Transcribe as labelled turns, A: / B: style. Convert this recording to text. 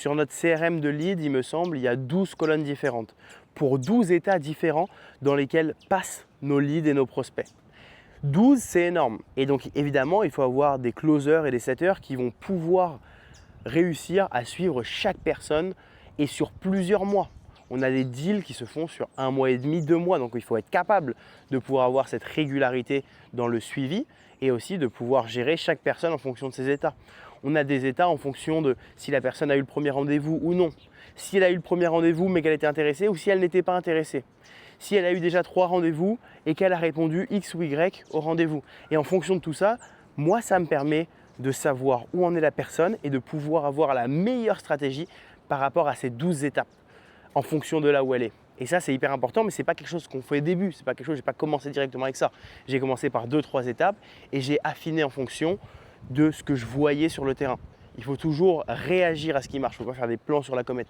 A: Sur notre CRM de lead, il me semble, il y a 12 colonnes différentes pour 12 états différents dans lesquels passent nos leads et nos prospects. 12, c'est énorme. Et donc évidemment, il faut avoir des closers et des setters qui vont pouvoir réussir à suivre chaque personne et sur plusieurs mois. On a des deals qui se font sur 1 mois et demi, 2 mois. Donc il faut être capable de pouvoir avoir cette régularité dans le suivi et aussi de pouvoir gérer chaque personne en fonction de ses états. On a des états en fonction de si la personne a eu le premier rendez-vous ou non. Si elle a eu le premier rendez-vous mais qu'elle était intéressée ou si elle n'était pas intéressée. Si elle a eu déjà 3 rendez-vous et qu'elle a répondu X ou Y au rendez-vous. Et en fonction de tout ça, moi, ça me permet de savoir où en est la personne et de pouvoir avoir la meilleure stratégie par rapport à ces 12 étapes en fonction de là où elle est. Et ça, c'est hyper important, mais ce n'est pas quelque chose qu'on fait au début. C'est pas quelque chose, je n'ai pas commencé directement avec ça. J'ai commencé par 2-3 étapes et j'ai affiné en fonction de ce que je voyais sur le terrain. Il faut toujours réagir à ce qui marche. Il ne faut pas faire des plans sur la comète.